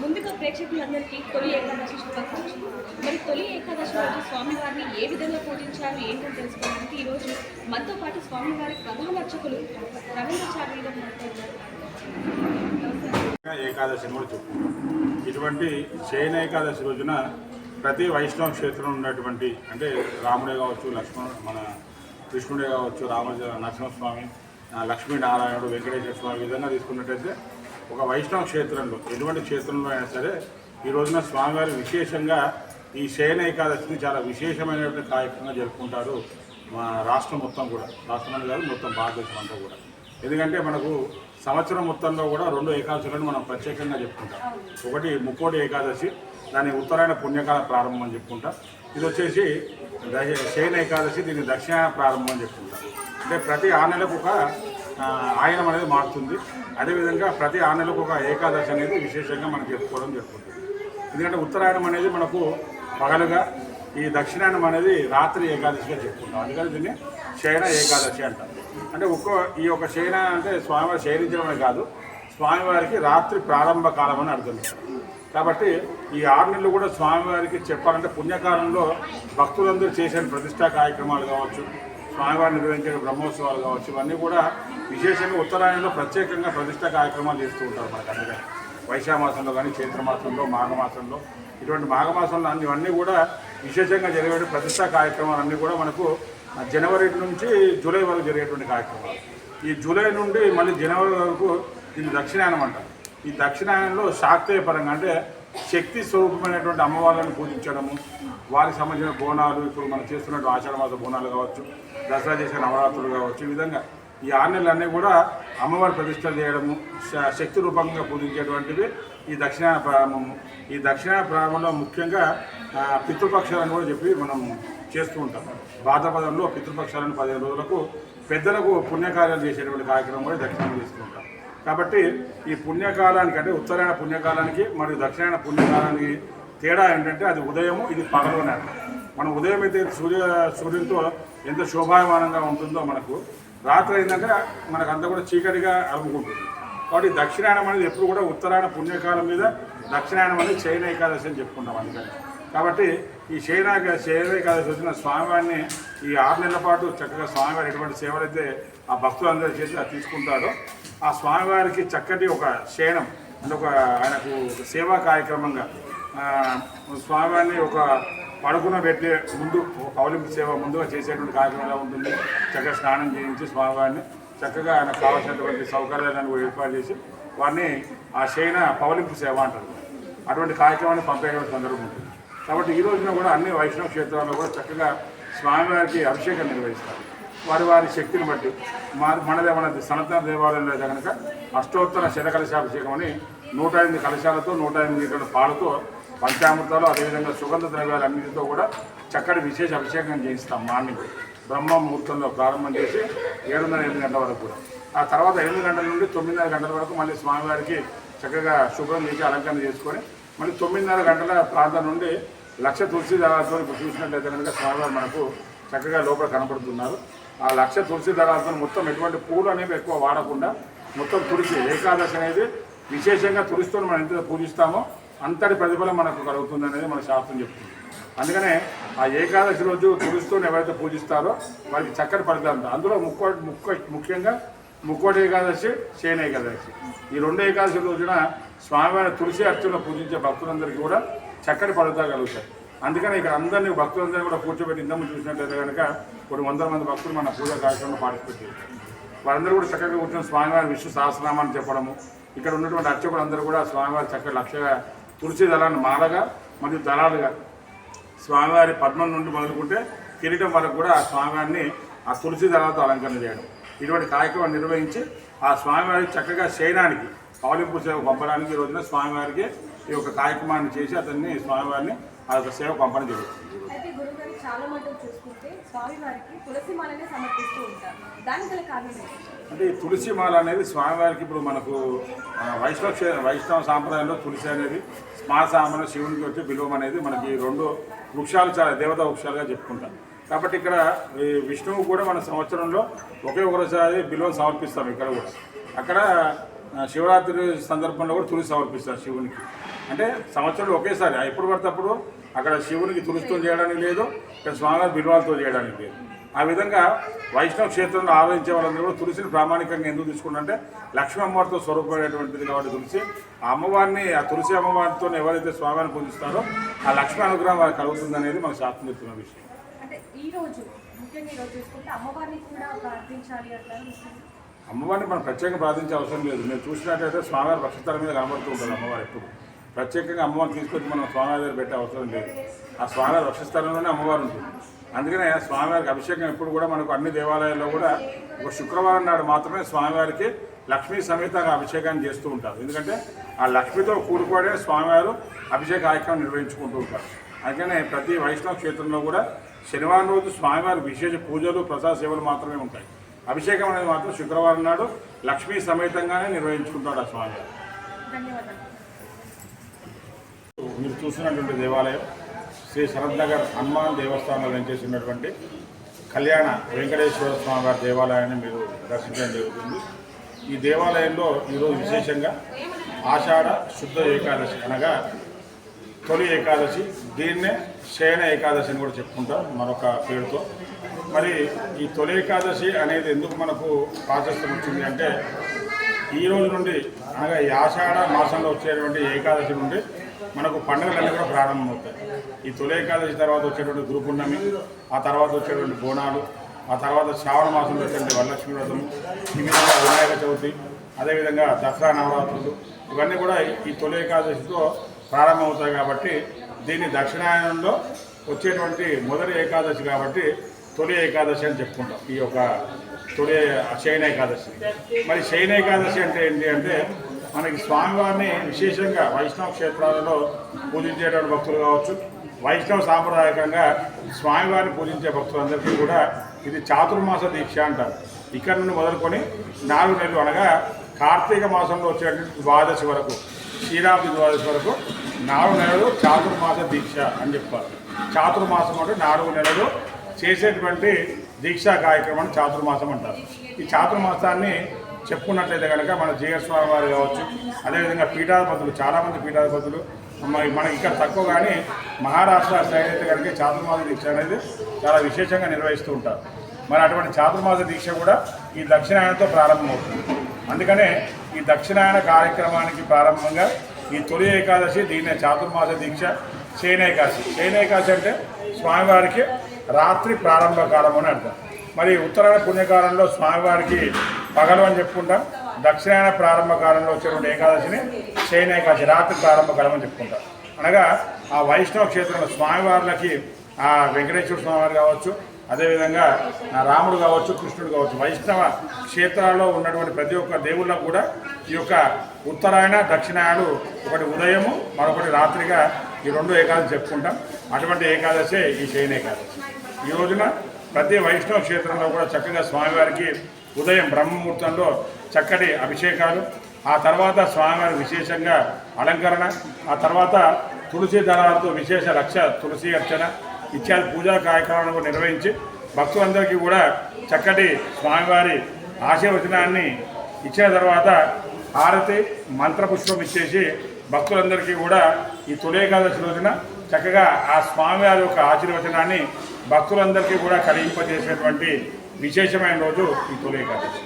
ముందుగా ప్రేక్షకులందరికీ తొలి ఏకాదశి శుభాకాంక్షలు. మరి తొలి ఏకాదశి రోజు స్వామివారిని ఏ విధంగా పూజించారు ఏంటని తెలుసుకోవడానికి ఈరోజు మనతో పాటు స్వామివారి ప్రధాన అర్చకులు రవీంద్రచారి గారు మాట్లాడారు. ఏకాదశి కూడా చెప్పుకుంటాం. ఇటువంటి శయన ఏకాదశి రోజున ప్రతి వైష్ణవ క్షేత్రం ఉన్నటువంటి అంటే రాముడే కావచ్చు, మన కృష్ణుడే కావచ్చు, నరసింహస్వామి, లక్ష్మీనారాయణుడు, వెంకటేశ్వర స్వామి విధంగా తీసుకున్నట్టయితే ఒక వైష్ణవ క్షేత్రంలో ఎటువంటి క్షేత్రంలో అయినా సరే ఈ రోజున స్వామివారి విశేషంగా ఈ శయన ఏకాదశిని చాలా విశేషమైనటువంటి కార్యక్రమంగా జరుపుకుంటారు మా రాష్ట్రం మొత్తం కూడా. రాష్ట్రం కాదు, మొత్తం భారతదేశం అంతా కూడా. ఎందుకంటే మనకు సంవత్సరం మొత్తంలో కూడా 2 ఏకాదశులను మనం ప్రత్యేకంగా చెప్పుకుంటాం. ఒకటి ముక్కోటి ఏకాదశి, దాని ఉత్తరాయణ పుణ్యకాల ప్రారంభం అని చెప్పుకుంటాం. ఇది వచ్చేసి శయన ఏకాదశి, దీన్ని దక్షిణాయన ప్రారంభం అని చెప్పుకుంటాం. అంటే ప్రతి 6 నెలలకు ఒక ఆయనం అనేది మారుతుంది. అదేవిధంగా ప్రతి 6 నెలలకు ఒక ఏకాదశి అనేది విశేషంగా మనం చెప్పుకోవడం జరుగుతుంది. ఎందుకంటే ఉత్తరాయణం అనేది మనకు పగలుగా, ఈ దక్షిణాయనం అనేది రాత్రి ఏకాదశిగా చెప్పుకుంటాం. అందుకని దీన్ని శయన ఏకాదశి అంటారు. అంటే ఈ యొక్క శయన అంటే స్వామివారి శయనించడమే కాదు, స్వామివారికి రాత్రి ప్రారంభ కాలం అని అర్థం. కాబట్టి ఈ 6 నెలలు కూడా స్వామివారికి చెప్పాలంటే పుణ్యకాలంలో భక్తులందరూ చేసే ప్రతిష్టా కార్యక్రమాలు కావచ్చు, స్వామివారిని నిర్వహించే బ్రహ్మోత్సవాలు కావచ్చు, ఇవన్నీ కూడా విశేషంగా ఉత్తరాయణంలో ప్రత్యేకంగా ప్రతిష్టా కార్యక్రమాలు చేస్తూ ఉంటారు మనకు. అందుకని వైశాఖ మాసంలో కానీ, చైత్రమాసంలో, మాఘమాసంలో, ఇటువంటి మాఘమాసంలో ఇవన్నీ కూడా విశేషంగా జరిగే ప్రతిష్టా కార్యక్రమాలన్నీ కూడా మనకు జనవరి నుంచి జూలై వరకు జరిగేటువంటి కార్యక్రమాలు. ఈ జూలై నుండి మళ్ళీ జనవరి వరకు ఇది దక్షిణాయనం అంటారు. ఈ దక్షిణాయనంలో శాక్తేయ పరంగా అంటే శక్తి స్వరూపమైనటువంటి అమ్మవార్లను పూజించడము, వారికి సంబంధించిన బోనాలు, ఇప్పుడు మనం చేస్తున్నట్టు ఆషాఢమాస బోనాలు కావచ్చు, దసరా చేసే నవరాత్రులు కావచ్చు, ఈ విధంగా ఈ 6 నెలలన్నీ కూడా అమ్మవారి ప్రతిష్టలు చేయడము, శక్తి రూపంగా పూజించేటువంటివి ఈ దక్షిణాయన ప్రారంభము. ఈ దక్షిణాయన ప్రారంభంలో ముఖ్యంగా పితృపక్షాలను కూడా చెప్పి మనం చేస్తూ ఉంటాం. భాద్రపదంలో పితృపక్షాలను 15 రోజులకు పెద్దలకు పుణ్యకార్యాలు చేసేటువంటి కార్యక్రమం కూడా దక్షిణాయనం చేస్తూ ఉంటాం. కాబట్టి ఈ పుణ్యకాలానికి అంటే ఉత్తరాయణ పుణ్యకాలానికి మరియు దక్షిణాయన పుణ్యకాలానికి తేడా ఏంటంటే అది ఉదయము, ఇది పగలునే. మనం ఉదయం అయితే సూర్యునితో ఎంత శోభాయమానంగా ఉంటుందో మనకు రాత్రి అయిందాక మనకంతా కూడా చీకటిగా అలుముకుంటుంది. కాబట్టి దక్షిణాయనం అనేది ఎప్పుడు కూడా ఉత్తరాయణ పుణ్యకాలం మీద దక్షిణాయనం అనేది శయన ఏకాదశి అని చెప్పుకుంటాం. అందుకని కాబట్టి ఈ శయన ఏకాదశి వచ్చిన స్వామివారిని ఈ 6 నెలల పాటు చక్కగా స్వామివారి ఎటువంటి సేవలైతే ఆ భక్తులందరూ చేసి అది తీసుకుంటారో ఆ స్వామివారికి చక్కటి ఒక శయనం అంటే ఆయనకు సేవా కార్యక్రమంగా స్వామివారిని ఒక పడుకున పెట్టే ముందు పౌలింపు సేవ ముందుగా చేసేటువంటి కార్యక్రమం ఎలా ఉంటుంది. చక్కగా స్నానం చేయించి స్వామివారిని చక్కగా ఆయనకు కావాల్సినటువంటి సౌకర్యాలను ఏర్పాటు చేసి వారిని ఆ శయన పౌలింపు సేవ అంటారు. అటువంటి కార్యక్రమాన్ని పంపేటువంటి సందర్భం ఉంటుంది. కాబట్టి ఈ రోజున కూడా అన్ని వైష్ణవ క్షేత్రాల్లో కూడా చక్కగా స్వామివారికి అభిషేకం నిర్వహిస్తారు. వారి శక్తిని బట్టి మన సనాతన దేవాలయంలో అయితే కనుక అష్టోత్తర శతకలశాభిషేకం అని 108 కలశాలతో 108 లీటర్ల పాలతో పంచామృతాలు, అదేవిధంగా సుగంధ ద్రవ్యాలు అన్నింటితో కూడా చక్కటి విశేష అభిషేకం చేయిస్తాం. మార్నింగ్ బ్రహ్మ ముహూర్తంలో ప్రారంభం చేసి 7:30 గంటల వరకు కూడా. ఆ తర్వాత 8 గంటల నుండి 9:30 గంటల వరకు మళ్ళీ స్వామివారికి చక్కగా శుభ్రం చేసి అలంకరణ చేసుకొని మళ్ళీ 9:30 గంటల ప్రాంతం నుండి 1,00,000 తులసి దళాలతో ఇప్పుడు చూసినట్లయితే కనుక స్వామివారు మనకు చక్కగా లోపల కనపడుతున్నారు. ఆ 1,00,000 తులసి దళాలతో మొత్తం ఎటువంటి పూలు అనేవి ఎక్కువ వాడకుండా మొత్తం తులసి ఏకాదశి అనేది విశేషంగా తులసితో మనం ఎంత పూజిస్తామో అంతటి ప్రతిఫలం మనకు కలుగుతుంది అనేది మన శాస్త్రం చెప్తుంది. అందుకనే ఆ ఏకాదశి రోజు తులసితో ఎవరైతే పూజిస్తారో వారికి చక్కటి ఫలితాలు. అందులో ముఖ్యంగా ముక్కోటి ఏకాదశి, శయన ఏకాదశి, ఈ 2 ఏకాదశి రోజున స్వామివారి తులసి అర్చనలో పూజించే భక్తులందరికీ కూడా చక్కటి ఫలితాలు కలుగుతాయి. అందుకని ఇక్కడ అందరినీ భక్తులందరినీ కూడా కూర్చోబెట్టి ఇంతకుముందు చూసినట్లయితే కనుక కొన్ని 100 మంది భక్తులు మన పూజా కార్యక్రమంలో పార్టిసిపేట్ చేస్తారు. వారందరూ కూడా చక్కగా కూర్చొని స్వామివారి విష్ణు సహస్రనామాన్ని చెప్పడము, ఇక్కడ ఉన్నటువంటి అర్చకులందరూ కూడా స్వామివారి చక్కగా లక్షగా తులసి దళాన్ని మాలగా మరియు దళాలుగా స్వామివారి పద్మం నుండి మొదలుకుంటే కిరీటం వరకు కూడా ఆ స్వామివారిని ఆ తులసి దళాలతో అలంకరణ చేయడం, ఇటువంటి కార్యక్రమం నిర్వహించి ఆ స్వామివారికి చక్కగా శయనానికి పౌలింపు సేవ పంపడానికి ఈ రోజున స్వామివారికి ఈ యొక్క కార్యక్రమాన్ని చేసి అతన్ని స్వామివారిని ఆ యొక్క సేవ పంపడం జరుగుతుంది. అయితే గురుగారు చాలా మటుకు చూసుకుంటే స్వామివారికి తులసి మాలనే సమర్పిస్తూ ఉంటారు. దానికి గల కారణం అంటే ఈ తులసి మాల అనేది స్వామివారికి ఇప్పుడు మనకు వైష్ణవ సాంప్రదాయంలో తులసి అనేది స్మారసామన శివునికి వచ్చి బిల్వం అనేది మనకి 2 వృక్షాలు చాలా దేవతా వృక్షాలుగా చెప్పుకుంటాం. కాబట్టి ఇక్కడ ఈ విష్ణువు కూడా మన సంవత్సరంలో ఒకే ఒకసారి బిల్వం సమర్పిస్తాం. ఇక్కడ కూడా అక్కడ శివరాత్రి సందర్భంలో కూడా తులసి సమర్పిస్తారు శివునికి. అంటే సంవత్సరంలో ఒకేసారి ఎప్పుడు పడితే అప్పుడు అక్కడ శివునికి తులసితో చేయడానికి లేదు, ఇక్కడ స్వామివారి బిల్వాలతో చేయడానికి లేదు. ఆ విధంగా వైష్ణవ క్షేత్రంలో ఆరాధించే వాళ్ళందరూ కూడా తులసిని ప్రామాణికంగా ఎందుకు తీసుకుంటారంటే లక్ష్మీ అమ్మవారితో స్వరూపమైనటువంటిది కాబట్టి తులసి ఆ అమ్మవారిని, ఆ తులసి అమ్మవారితో ఎవరైతే స్వామివారిని పూజిస్తారో ఆ లక్ష్మీ అనుగ్రహం వారికి కలుగుతుంది అనేది మన శాస్త్రం చెప్తున్న విషయం. అంటే ఈ రోజు ముఖ్యంగా ఈరోజు చూసుకుంటే అమ్మవారిని కూడా ప్రార్థించాలి అంటారు. అమ్మవారిని మనం ప్రత్యేకంగా ప్రార్థించే అవసరం లేదు. మీరు చూసినట్టయితే స్వామివారి వక్షస్థలం మీద కనబడుతూ ఉంటుంది అమ్మవారు. ఎప్పుడు ప్రత్యేకంగా అమ్మవారిని తీసుకొచ్చి మనం స్వామివారి దగ్గర పెట్టే అవసరం లేదు. ఆ స్వామివారి వక్షస్థలంలోనే అమ్మవారు ఉంటుంది. అందుకనే స్వామివారికి అభిషేకం ఎప్పుడు కూడా మనకు అన్ని దేవాలయాల్లో కూడా ఒక శుక్రవారం నాడు మాత్రమే స్వామివారికి లక్ష్మీ సమేతంగా అభిషేకాన్ని చేస్తూ ఉంటారు. ఎందుకంటే ఆ లక్ష్మితో కూడుకోవడే స్వామివారు అభిషేక కార్యక్రమం నిర్వహించుకుంటూ ఉంటారు. అందుకనే ప్రతి వైష్ణవ క్షేత్రంలో కూడా శనివారం రోజు స్వామివారి విశేష పూజలు ప్రసాద సేవలు మాత్రమే ఉంటాయి. అభిషేకం అనేది మాత్రం శుక్రవారం నాడు లక్ష్మీ సమేతంగానే నిర్వహించుకుంటాడు ఆ స్వామివారు. మీరు చూసినటువంటి దేవాలయం శ్రీ శరత్ నగర్ హనుమాన్ దేవస్థానంలో వెంచేసినటువంటి కళ్యాణ వెంకటేశ్వర స్వామి వారి దేవాలయాన్ని మీరు దర్శించడం జరుగుతుంది. ఈ దేవాలయంలో ఈరోజు విశేషంగా ఆషాఢ శుద్ధ ఏకాదశి అనగా తొలి ఏకాదశి, దీన్నే శయన ఏకాదశి అని కూడా చెప్పుకుంటాం మరొక పేరుతో. మరి ఈ తొలి ఏకాదశి అనేది ఎందుకు మనకు ప్రాశస్త్యం వచ్చింది అంటే ఈ రోజు నుండి అనగా ఈ ఆషాఢ మాసంలో వచ్చేటువంటి ఏకాదశి నుండి మనకు పండుగలన్నీ కూడా ప్రారంభమవుతాయి. ఈ తొలి ఏకాదశి తర్వాత వచ్చేటువంటి గురుపున్నమి, ఆ తర్వాత వచ్చేటువంటి బోనాలు, ఆ తర్వాత శ్రావణ మాసంలో వచ్చేటువంటి వరలక్ష్మి వ్రతము, ఈ విధంగా వినాయక చవితి, అదేవిధంగా దసరా నవరాత్రులు, ఇవన్నీ కూడా ఈ తొలి ఏకాదశితో ప్రారంభమవుతాయి. కాబట్టి దీన్ని దక్షిణాయనంలో వచ్చేటువంటి మొదటి ఏకాదశి కాబట్టి తొలి ఏకాదశి అని చెప్పుకుంటాం. ఈ యొక్క తొలి శయన ఏకాదశి. మరి శయన ఏకాదశి అంటే ఏంటి అంటే మనకి స్వామివారిని విశేషంగా వైష్ణవ క్షేత్రాలలో పూజించేటువంటి భక్తులు కావచ్చు, వైష్ణవ సాంప్రదాయకంగా స్వామివారిని పూజించే భక్తులందరికీ కూడా ఇది చాతుర్మాస దీక్ష అంటారు. ఇక్కడ నుండి మొదలుకొని 4 నెలలు అనగా కార్తీక మాసంలో వచ్చేటువంటి ద్వాదశి వరకు, శ్రీరామ ద్వాదశి వరకు 4 నెలలు చాతుర్మాస దీక్ష అని చెప్తారు. చాతుర్మాసం అంటే 4 నెలలు చేసేటువంటి దీక్షా కార్యక్రమాన్ని చాతుర్మాసం అంటారు. ఈ చాతుర్మాసాన్ని చెప్పుకున్నట్లయితే కనుక మన జీఎస్ స్వామి వారు కావచ్చు, అదేవిధంగా పీఠాధిపతులు, చాలామంది పీఠాధిపతులు మనకి ఇక్కడ తక్కువ కానీ మహారాష్ట్ర సైడ్ అయితే కనుక చాతుర్మాస దీక్ష అనేది చాలా విశేషంగా నిర్వహిస్తూ ఉంటారు. మరి అటువంటి చాతుర్మాస దీక్ష కూడా ఈ దక్షిణాయనంతో ప్రారంభమవుతుంది. అందుకనే ఈ దక్షిణాయన కార్యక్రమానికి ప్రారంభంగా ఈ తొలి ఏకాదశి, దీన్నే చాతుర్మాస దీక్ష శయన ఏకాదశి. శయన ఏకాదశి అంటే స్వామివారికి రాత్రి ప్రారంభ కాలం అని అర్థం. మరి ఉత్తరాయణ పుణ్యకాలంలో స్వామివారికి పగలు అని చెప్పుకుంటాం, దక్షిణాయన ప్రారంభ కాలంలో వచ్చేటువంటి ఏకాదశిని శయన ఏకాదశి, రాత్రి ప్రారంభ కాలం అని చెప్పుకుంటాం. అనగా ఆ వైష్ణవ క్షేత్రంలో స్వామివార్లకి ఆ వెంకటేశ్వర స్వామివారు కావచ్చు, అదేవిధంగా రాముడు కావచ్చు, కృష్ణుడు కావచ్చు, వైష్ణవ క్షేత్రాల్లో ఉన్నటువంటి ప్రతి ఒక్క దేవుళ్ళకు కూడా ఈ యొక్క ఉత్తరాయణ దక్షిణాయనాలు ఒకటి ఉదయము, మరొకటి రాత్రిగా ఈ 2 ఏకాదశి చెప్పుకుంటాం. అటువంటి ఏకాదశే ఈ శయన ఏకాదశి. ఈ రోజున ప్రతి వైష్ణవ క్షేత్రంలో కూడా చక్కగా స్వామివారికి ఉదయం బ్రహ్మముహూర్తంలో చక్కటి అభిషేకాలు, ఆ తర్వాత స్వామివారి విశేషంగా అలంకరణ, ఆ తర్వాత తులసి దళాలతో విశేష లక్ష తులసి అర్చన ఇత్యాది పూజా కార్యక్రమాలను నిర్వహించి భక్తులందరికీ కూడా చక్కటి స్వామివారి ఆశీర్వచనాన్ని ఇచ్చిన తర్వాత హారతి మంత్రపుష్పం ఇచ్చేసి భక్తులందరికీ కూడా ఈ తొలి ఏకాదశి రోజున చక్కగా ఆ స్వామివారి యొక్క ఆశీర్వచనాన్ని భక్తులందరికీ కూడా కలిగింపజేసేటువంటి విశేషమైన రోజు ఈ తొలి ఏకాదశి.